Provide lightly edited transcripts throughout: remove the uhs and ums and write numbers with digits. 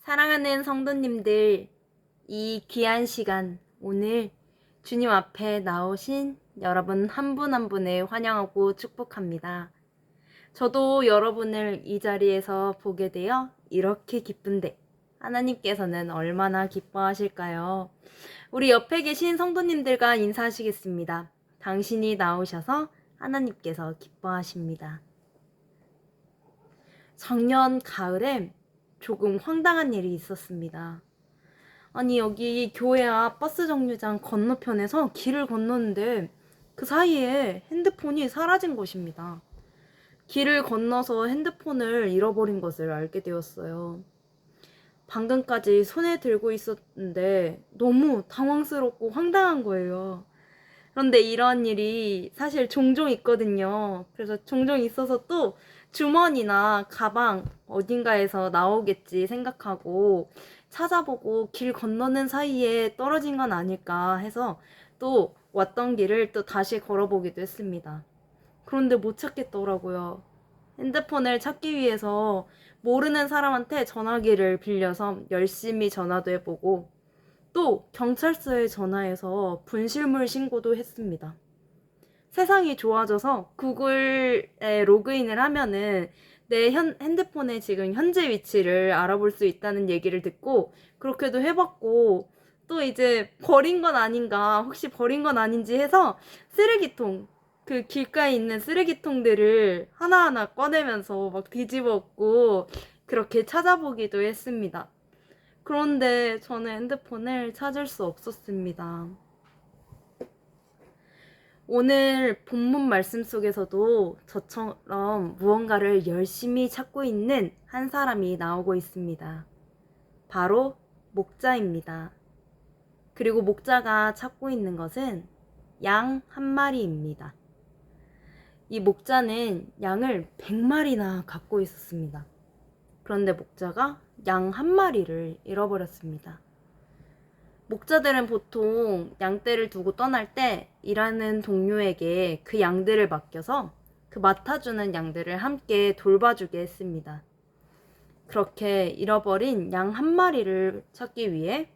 사랑하는 성도님들, 이 귀한 시간, 오늘 주님 앞에 나오신 여러분 한 분 한 분을 환영하고 축복합니다. 저도 여러분을 이 자리에서 보게 되어 이렇게 기쁜데, 하나님께서는 얼마나 기뻐하실까요? 우리 옆에 계신 성도님들과 인사하시겠습니다. 당신이 나오셔서 하나님께서 기뻐하십니다. 작년 가을에 조금 황당한 일이 있었습니다. 아니, 여기 교회 앞 버스 정류장 건너편에서 길을 건너는데 그 사이에 핸드폰이 사라진 것입니다. 길을 건너서 핸드폰을 잃어버린 것을 알게 되었어요. 방금까지 손에 들고 있었는데 너무 당황스럽고 황당한 거예요. 그런데 이런 일이 사실 종종 있거든요. 그래서 종종 있어서 또 주머니나 가방 어딘가에서 나오겠지 생각하고 찾아보고 길 건너는 사이에 떨어진 건 아닐까 해서 또 왔던 길을 또 다시 걸어보기도 했습니다. 그런데 못 찾겠더라고요. 핸드폰을 찾기 위해서 모르는 사람한테 전화기를 빌려서 열심히 전화도 해보고 또 경찰서에 전화해서 분실물 신고도 했습니다. 세상이 좋아져서 구글에 로그인을 하면은 내 핸드폰의 지금 현재 위치를 알아볼 수 있다는 얘기를 듣고 그렇게도 해봤고, 또 이제 버린 건 아닌가, 혹시 버린 건 아닌지 해서 쓰레기통, 그 길가에 있는 쓰레기통들을 하나하나 꺼내면서 막 뒤집었고 그렇게 찾아보기도 했습니다. 그런데 저는 핸드폰을 찾을 수 없었습니다. 오늘 본문 말씀 속에서도 저처럼 무언가를 열심히 찾고 있는 한 사람이 나오고 있습니다. 바로 목자입니다. 그리고 목자가 찾고 있는 것은 양 한 마리입니다. 이 목자는 양을 100마리나 갖고 있었습니다. 그런데 목자가 양 한 마리를 잃어버렸습니다. 목자들은 보통 양떼를 두고 떠날 때 일하는 동료에게 그 양들을 맡겨서 그 맡아주는 양들을 함께 돌봐주게 했습니다. 그렇게 잃어버린 양 한 마리를 찾기 위해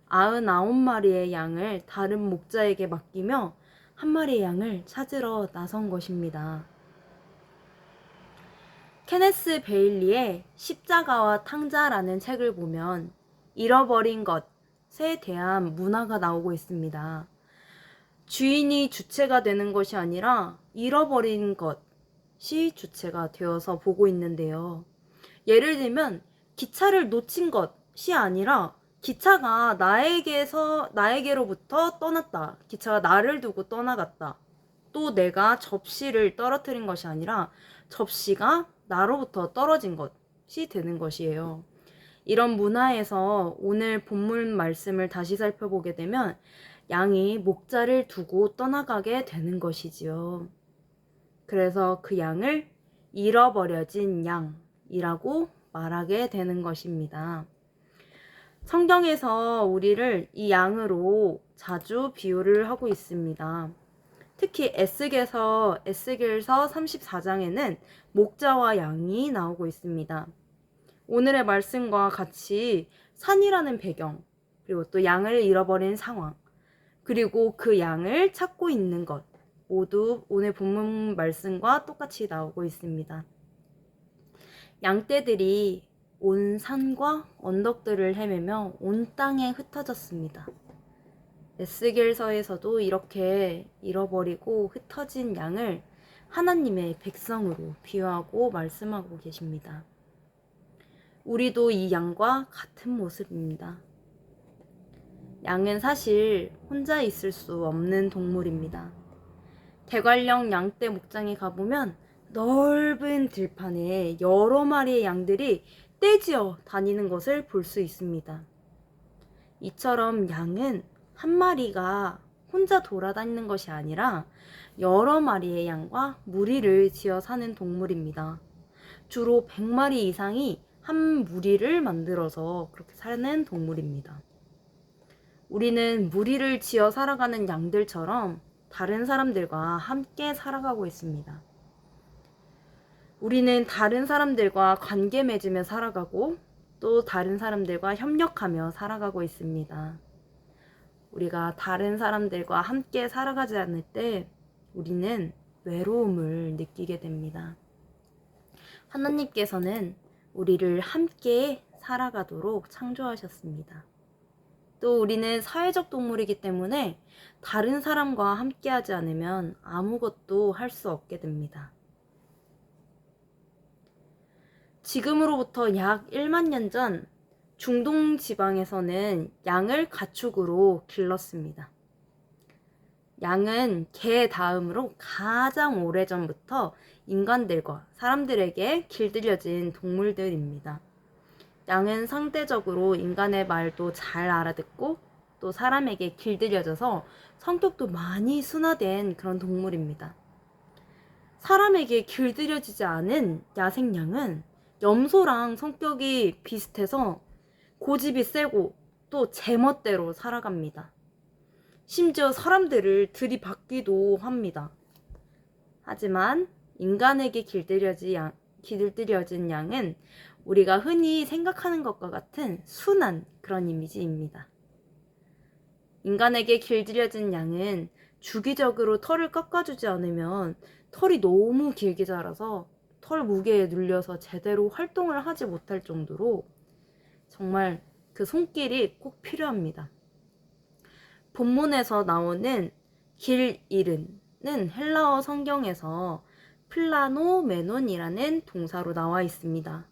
99마리의 양을 다른 목자에게 맡기며 한 마리의 양을 찾으러 나선 것입니다. 케네스 베일리의 십자가와 탕자라는 책을 보면 잃어버린 것에 대한 문화가 나오고 있습니다. 주인이 주체가 되는 것이 아니라 잃어버린 것이 주체가 되어서 보고 있는데요. 예를 들면 기차를 놓친 것이 아니라 기차가 나에게로부터 떠났다. 기차가 나를 두고 떠나갔다. 또 내가 접시를 떨어뜨린 것이 아니라 접시가 나로부터 떨어진 것이 되는 것이에요. 이런 문화에서 오늘 본문 말씀을 다시 살펴보게 되면 양이 목자를 두고 떠나가게 되는 것이지요. 그래서 그 양을 잃어버려진 양이라고 말하게 되는 것입니다. 성경에서 우리를 이 양으로 자주 비유를 하고 있습니다. 특히 에스겔서 34장에는 목자와 양이 나오고 있습니다. 오늘의 말씀과 같이 산이라는 배경, 그리고 또 양을 잃어버린 상황, 그리고 그 양을 찾고 있는 것, 모두 오늘 본문 말씀과 똑같이 나오고 있습니다. 양떼들이 온 산과 언덕들을 헤매며 온 땅에 흩어졌습니다. 에스겔서에서도 이렇게 잃어버리고 흩어진 양을 하나님의 백성으로 비유하고 말씀하고 계십니다. 우리도 이 양과 같은 모습입니다. 양은 사실 혼자 있을 수 없는 동물입니다. 대관령 양떼 목장에 가보면 넓은 들판에 여러 마리의 양들이 떼지어 다니는 것을 볼 수 있습니다. 이처럼 양은 한 마리가 혼자 돌아다니는 것이 아니라 여러 마리의 양과 무리를 지어 사는 동물입니다. 주로 100마리 이상이 한 무리를 만들어서 그렇게 사는 동물입니다. 우리는 무리를 지어 살아가는 양들처럼 다른 사람들과 함께 살아가고 있습니다. 우리는 다른 사람들과 관계 맺으며 살아가고 또 다른 사람들과 협력하며 살아가고 있습니다. 우리가 다른 사람들과 함께 살아가지 않을 때 우리는 외로움을 느끼게 됩니다. 하나님께서는 우리를 함께 살아가도록 창조하셨습니다. 또 우리는 사회적 동물이기 때문에 다른 사람과 함께하지 않으면 아무것도 할 수 없게 됩니다. 지금으로부터 약 1만 년 전 중동 지방에서는 양을 가축으로 길렀습니다. 양은 개 다음으로 가장 오래전부터 인간들과 사람들에게 길들여진 동물들입니다. 양은 상대적으로 인간의 말도 잘 알아듣고 또 사람에게 길들여져서 성격도 많이 순화된 그런 동물입니다. 사람에게 길들여지지 않은 야생양은 염소랑 성격이 비슷해서 고집이 세고 또 제멋대로 살아갑니다. 심지어 사람들을 들이받기도 합니다. 하지만 인간에게 길들여진 양은 우리가 흔히 생각하는 것과 같은 순한 그런 이미지입니다. 인간에게 길들여진 양은 주기적으로 털을 깎아주지 않으면 털이 너무 길게 자라서 털 무게에 눌려서 제대로 활동을 하지 못할 정도로 정말 그 손길이 꼭 필요합니다. 본문에서 나오는 길 잃은는 헬라어 성경에서 플라노메논이라는 동사로 나와 있습니다.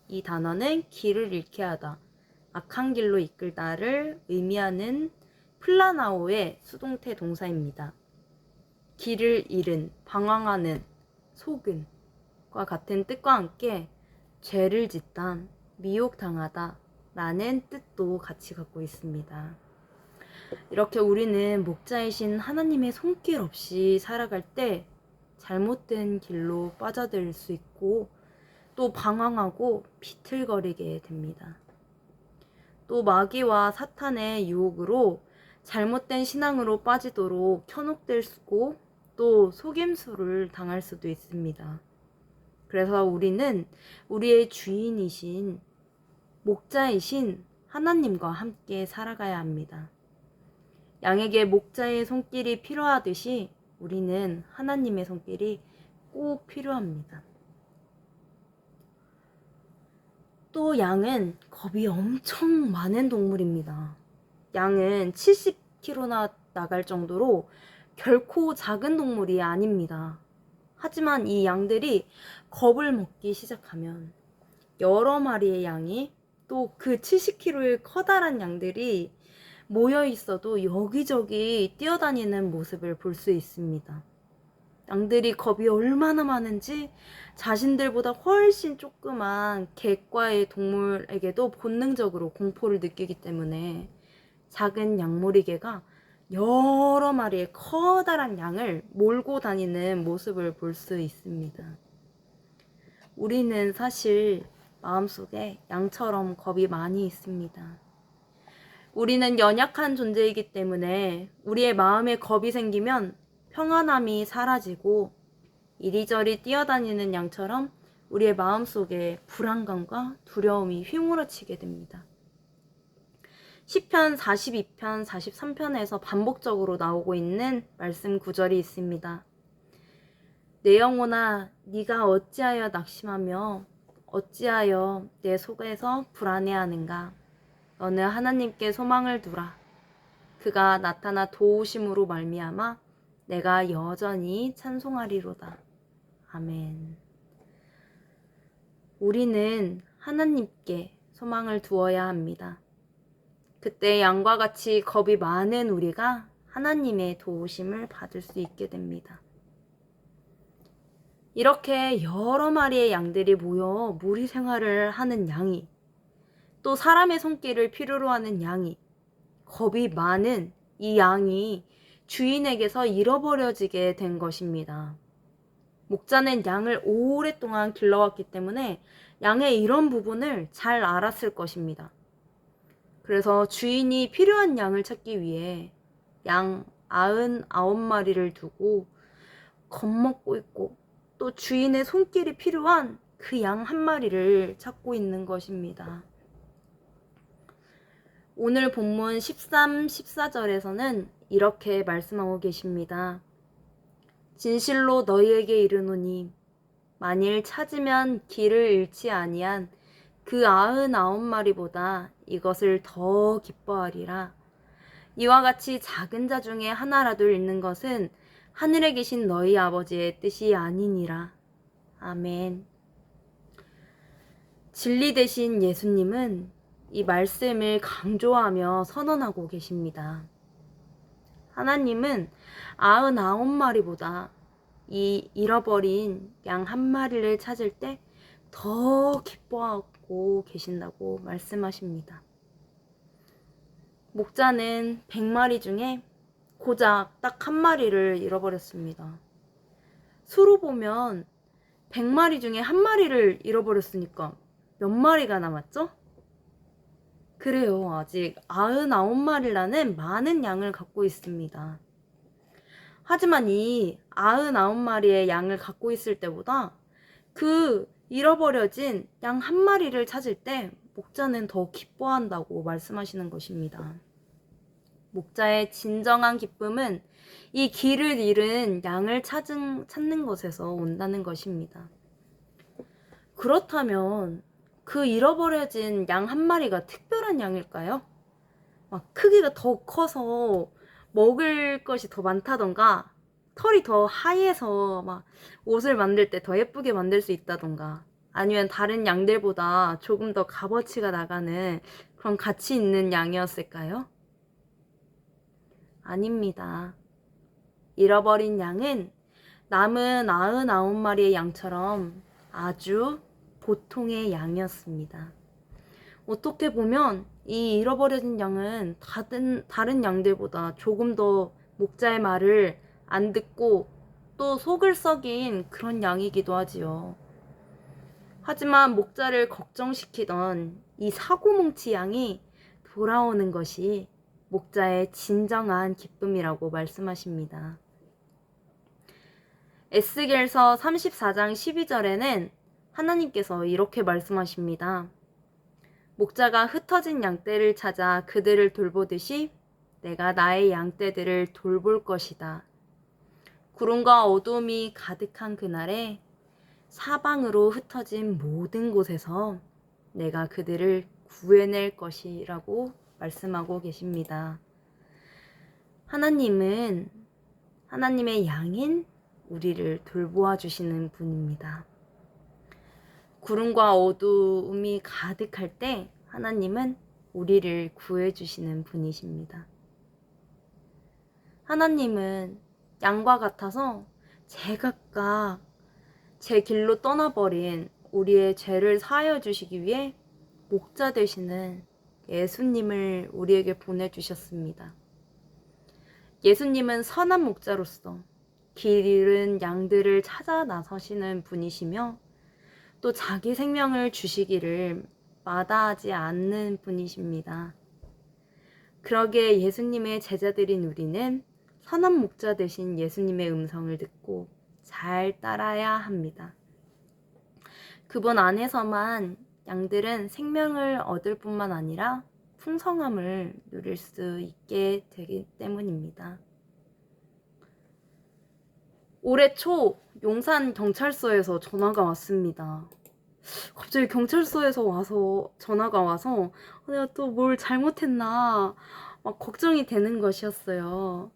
이 단어는 길을 잃게 하다, 악한 길로 이끌다를 의미하는 플라나오의 수동태 동사입니다. 길을 잃은, 방황하는, 속은과 같은 뜻과 함께 죄를 짓다, 미혹당하다 라는 뜻도 같이 갖고 있습니다. 이렇게 우리는 목자이신 하나님의 손길 없이 살아갈 때 잘못된 길로 빠져들 수 있고 또 방황하고 비틀거리게 됩니다. 또 마귀와 사탄의 유혹으로 잘못된 신앙으로 빠지도록 현혹될 수고 또 속임수를 당할 수도 있습니다. 그래서 우리는 우리의 주인이신 목자이신 하나님과 함께 살아가야 합니다. 양에게 목자의 손길이 필요하듯이 우리는 하나님의 손길이 꼭 필요합니다. 또 양은 겁이 엄청 많은 동물입니다. 양은 70kg나 나갈 정도로 결코 작은 동물이 아닙니다. 하지만 이 양들이 겁을 먹기 시작하면 여러 마리의 양이 또 그 70kg의 커다란 양들이 모여 있어도 여기저기 뛰어다니는 모습을 볼 수 있습니다. 양들이 겁이 얼마나 많은지 자신들보다 훨씬 조그만 객과의 동물에게도 본능적으로 공포를 느끼기 때문에 작은 양모리개가 여러 마리의 커다란 양을 몰고 다니는 모습을 볼 수 있습니다. 우리는 사실 마음속에 양처럼 겁이 많이 있습니다. 우리는 연약한 존재이기 때문에 우리의 마음에 겁이 생기면 평안함이 사라지고 이리저리 뛰어다니는 양처럼 우리의 마음속에 불안감과 두려움이 휘몰아치게 됩니다. 시편 42편, 43편에서 반복적으로 나오고 있는 말씀 구절이 있습니다. 내 영혼아, 네가 어찌하여 낙심하며 어찌하여 내 속에서 불안해하는가? 너는 하나님께 소망을 두라. 그가 나타나 도우심으로 말미암아 내가 여전히 찬송하리로다. 아멘. 우리는 하나님께 소망을 두어야 합니다. 그때 양과 같이 겁이 많은 우리가 하나님의 도우심을 받을 수 있게 됩니다. 이렇게 여러 마리의 양들이 모여 무리 생활을 하는 양이, 또 사람의 손길을 필요로 하는 양이, 겁이 많은 이 양이 주인에게서 잃어버려지게 된 것입니다. 목자는 양을 오랫동안 길러왔기 때문에 양의 이런 부분을 잘 알았을 것입니다. 그래서 주인이 필요한 양을 찾기 위해 양 99마리를 두고 겁먹고 있고 또 주인의 손길이 필요한 그 양 한 마리를 찾고 있는 것입니다. 오늘 본문 13, 14절에서는 이렇게 말씀하고 계십니다. 진실로 너희에게 이르노니 만일 찾으면 길을 잃지 아니한 그 99마리보다 이것을 더 기뻐하리라. 이와 같이 작은 자 중에 하나라도 잃는 것은 하늘에 계신 너희 아버지의 뜻이 아니니라. 아멘. 진리 되신 예수님은 이 말씀을 강조하며 선언하고 계십니다. 하나님은 99마리보다 이 잃어버린 양 한 마리를 찾을 때 더 기뻐하고 계신다고 말씀하십니다. 목자는 100마리 중에 고작 딱 한 마리를 잃어버렸습니다. 수로 보면 100마리 중에 한 마리를 잃어버렸으니까 몇 마리가 남았죠? 그래요. 아직 99마리라는 많은 양을 갖고 있습니다. 하지만 이 99마리의 양을 갖고 있을 때보다 그 잃어버려진 양 한 마리를 찾을 때 목자는 더 기뻐한다고 말씀하시는 것입니다. 목자의 진정한 기쁨은 이 길을 잃은 양을 찾는 것에서 온다는 것입니다. 그렇다면 그 잃어버려진 양 한 마리가 특별한 양일까요? 막 크기가 더 커서 먹을 것이 더 많다던가 털이 더 하얘서 막 옷을 만들 때 더 예쁘게 만들 수 있다던가 아니면 다른 양들보다 조금 더 값어치가 나가는 그런 가치 있는 양이었을까요? 아닙니다. 잃어버린 양은 남은 99마리의 양처럼 아주 보통의 양이었습니다. 어떻게 보면 이 잃어버려진 양은 다른 양들보다 조금 더 목자의 말을 안 듣고 또 속을 썩인 그런 양이기도 하지요. 하지만 목자를 걱정시키던 이 사고뭉치 양이 돌아오는 것이 목자의 진정한 기쁨이라고 말씀하십니다. 에스겔서 34장 12절에는 하나님께서 이렇게 말씀하십니다. 목자가 흩어진 양떼를 찾아 그들을 돌보듯이 내가 나의 양떼들을 돌볼 것이다. 구름과 어둠이 가득한 그날에 사방으로 흩어진 모든 곳에서 내가 그들을 구해낼 것이라고 말씀하고 계십니다. 하나님은 하나님의 양인 우리를 돌보아 주시는 분입니다. 구름과 어두움이 가득할 때 하나님은 우리를 구해주시는 분이십니다. 하나님은 양과 같아서 제각각 제 길로 떠나버린 우리의 죄를 사하여 주시기 위해 목자 되시는 예수님을 우리에게 보내주셨습니다. 예수님은 선한 목자로서 길 잃은 양들을 찾아 나서시는 분이시며 또 자기 생명을 주시기를 마다하지 않는 분이십니다. 그러기에 예수님의 제자들인 우리는 선한 목자 되신 예수님의 음성을 듣고 잘 따라야 합니다. 그분 안에서만 양들은 생명을 얻을 뿐만 아니라 풍성함을 누릴 수 있게 되기 때문입니다. 올해 초 용산 경찰서에서 전화가 왔습니다. 갑자기 경찰서에서 전화가 와서 내가 또 뭘 잘못했나 막 걱정이 되는 것이었어요.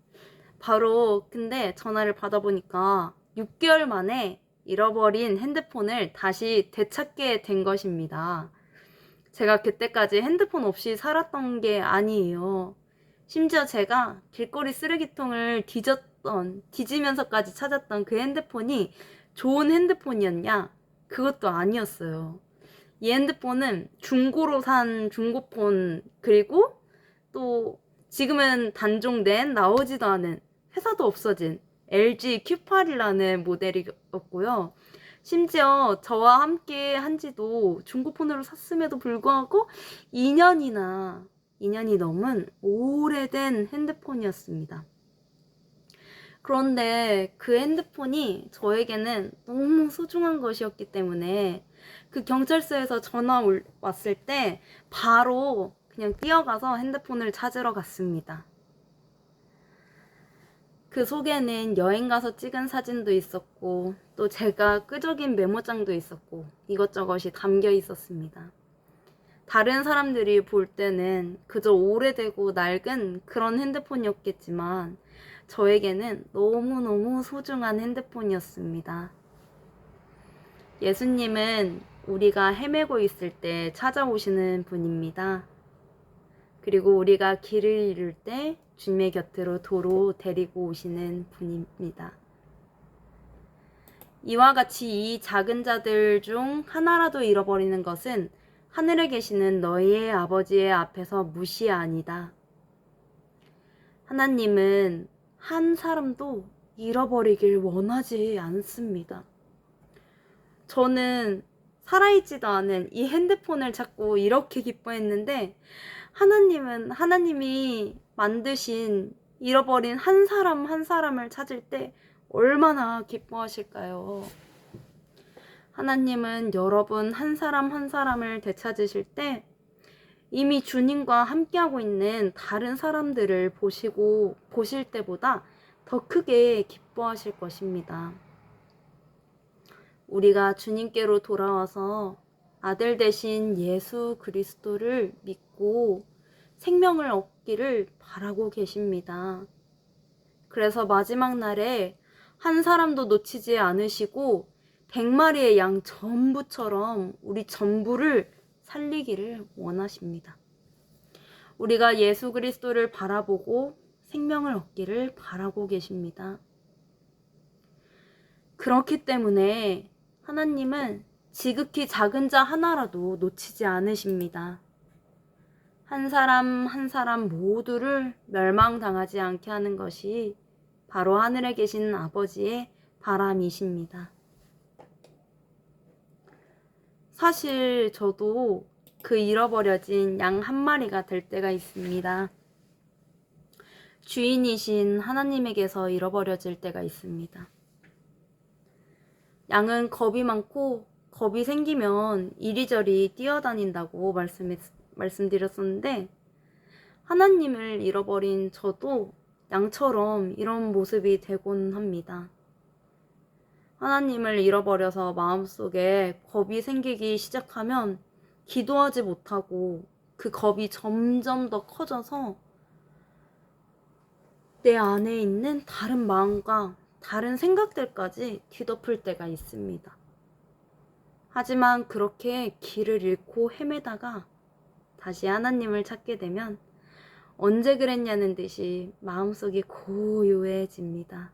바로 근데 전화를 받아보니까 6개월 만에 잃어버린 핸드폰을 다시 되찾게 된 것입니다. 제가 그때까지 핸드폰 없이 살았던 게 아니에요. 심지어 제가 길거리 쓰레기통을 뒤지면서까지 찾았던 그 핸드폰이 좋은 핸드폰이었냐? 그것도 아니었어요. 이 핸드폰은 중고로 산 중고폰, 그리고 또 지금은 단종된 나오지도 않은 회사도 없어진 LG Q8이라는 모델이었고요. 심지어 저와 함께 한 지도 중고폰으로 샀음에도 불구하고 2년이 넘은 오래된 핸드폰이었습니다. 그런데 그 핸드폰이 저에게는 너무 소중한 것이었기 때문에 그 경찰서에서 전화 왔을 때 바로 그냥 뛰어가서 핸드폰을 찾으러 갔습니다. 그 속에는 여행 가서 찍은 사진도 있었고 또 제가 끄적인 메모장도 있었고 이것저것이 담겨 있었습니다. 다른 사람들이 볼 때는 그저 오래되고 낡은 그런 핸드폰이었겠지만 저에게는 너무너무 소중한 핸드폰이었습니다. 예수님은 우리가 헤매고 있을 때 찾아오시는 분입니다. 그리고 우리가 길을 잃을 때 주님의 곁으로 도로 데리고 오시는 분입니다. 이와 같이 이 작은 자들 중 하나라도 잃어버리는 것은 하늘에 계시는 너희의 아버지의 앞에서 무시 아니다. 하나님은 한 사람도 잃어버리길 원하지 않습니다. 저는 살아있지도 않은 이 핸드폰을 찾고 이렇게 기뻐했는데 하나님은 하나님이 만드신 잃어버린 한 사람 한 사람을 찾을 때 얼마나 기뻐하실까요? 하나님은 여러분 한 사람 한 사람을 되찾으실 때 이미 주님과 함께하고 있는 다른 사람들을 보실 때보다 더 크게 기뻐하실 것입니다. 우리가 주님께로 돌아와서 아들 되신 예수 그리스도를 믿고 생명을 얻기를 바라고 계십니다. 그래서 마지막 날에 한 사람도 놓치지 않으시고 100마리의 양 전부처럼 우리 전부를 살리기를 원하십니다. 우리가 예수 그리스도를 바라보고 생명을 얻기를 바라고 계십니다. 그렇기 때문에 하나님은 지극히 작은 자 하나라도 놓치지 않으십니다. 한 사람 한 사람 모두를 멸망당하지 않게 하는 것이 바로 하늘에 계신 아버지의 바람이십니다. 사실 저도 그 잃어버려진 양 한 마리가 될 때가 있습니다. 주인이신 하나님에게서 잃어버려질 때가 있습니다. 양은 겁이 많고 겁이 생기면 이리저리 뛰어다닌다고 말씀드렸었는데 하나님을 잃어버린 저도 양처럼 이런 모습이 되곤 합니다. 하나님을 잃어버려서 마음속에 겁이 생기기 시작하면 기도하지 못하고 그 겁이 점점 더 커져서 내 안에 있는 다른 마음과 다른 생각들까지 뒤덮을 때가 있습니다. 하지만 그렇게 길을 잃고 헤매다가 다시 하나님을 찾게 되면 언제 그랬냐는 듯이 마음속이 고요해집니다.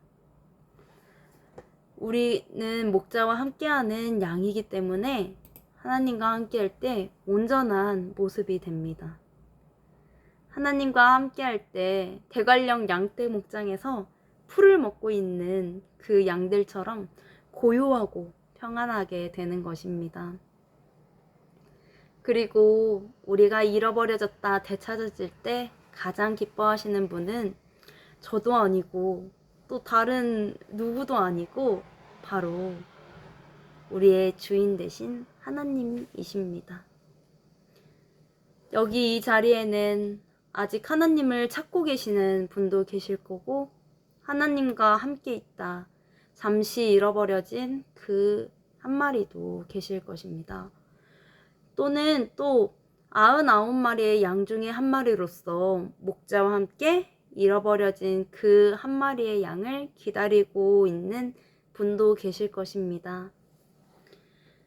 우리는 목자와 함께하는 양이기 때문에 하나님과 함께할 때 온전한 모습이 됩니다. 하나님과 함께할 때 대관령 양떼 목장에서 풀을 먹고 있는 그 양들처럼 고요하고 평안하게 되는 것입니다. 그리고 우리가 잃어버려졌다 되찾아질 때 가장 기뻐하시는 분은 저도 아니고 또 다른 누구도 아니고 바로 우리의 주인 되신 하나님이십니다. 여기 이 자리에는 아직 하나님을 찾고 계시는 분도 계실 거고 하나님과 함께 있다 잠시 잃어버려진 그 한 마리도 계실 것입니다. 또는 또 99마리의 양 중에 한 마리로서 목자와 함께 잃어버려진 그 한 마리의 양을 기다리고 있는 분도 계실 것입니다.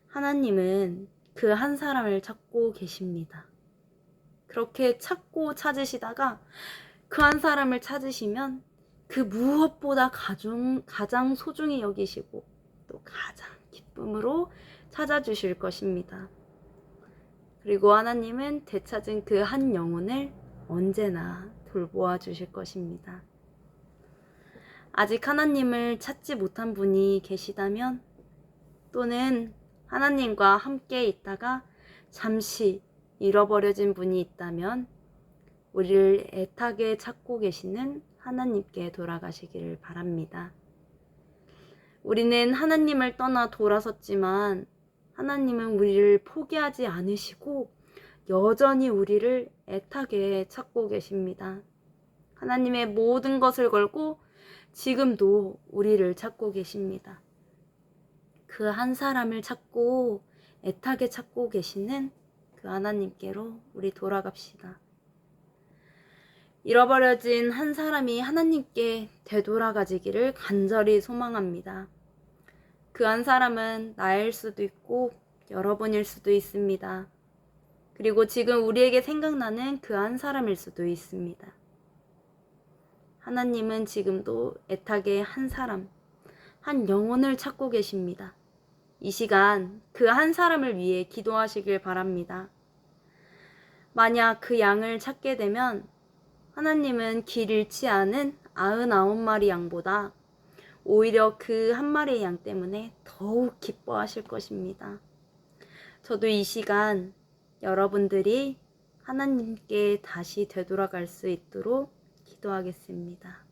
하나님은 그 한 사람을 찾고 계십니다. 그렇게 찾고 찾으시다가 그 한 사람을 찾으시면 그 무엇보다 가장 소중히 여기시고 또 가장 기쁨으로 찾아주실 것입니다. 그리고 하나님은 되찾은 그 한 영혼을 언제나 돌보아 주실 것입니다. 아직 하나님을 찾지 못한 분이 계시다면 또는 하나님과 함께 있다가 잠시 잃어버려진 분이 있다면 우리를 애타게 찾고 계시는 하나님께 돌아가시기를 바랍니다. 우리는 하나님을 떠나 돌아섰지만 하나님은 우리를 포기하지 않으시고 여전히 우리를 애타게 찾고 계십니다. 하나님의 모든 것을 걸고 지금도 우리를 찾고 계십니다. 그 한 사람을 찾고 애타게 찾고 계시는 그 하나님께로 우리 돌아갑시다. 잃어버려진 한 사람이 하나님께 되돌아가지기를 간절히 소망합니다. 그 한 사람은 나일 수도 있고 여러분일 수도 있습니다. 그리고 지금 우리에게 생각나는 그 한 사람일 수도 있습니다. 하나님은 지금도 애타게 한 사람, 한 영혼을 찾고 계십니다. 이 시간 그 한 사람을 위해 기도하시길 바랍니다. 만약 그 양을 찾게 되면 하나님은 길 잃지 않은 99마리 양보다 오히려 그 한 마리의 양 때문에 더욱 기뻐하실 것입니다. 저도 이 시간 여러분들이 하나님께 다시 되돌아갈 수 있도록 기도하겠습니다.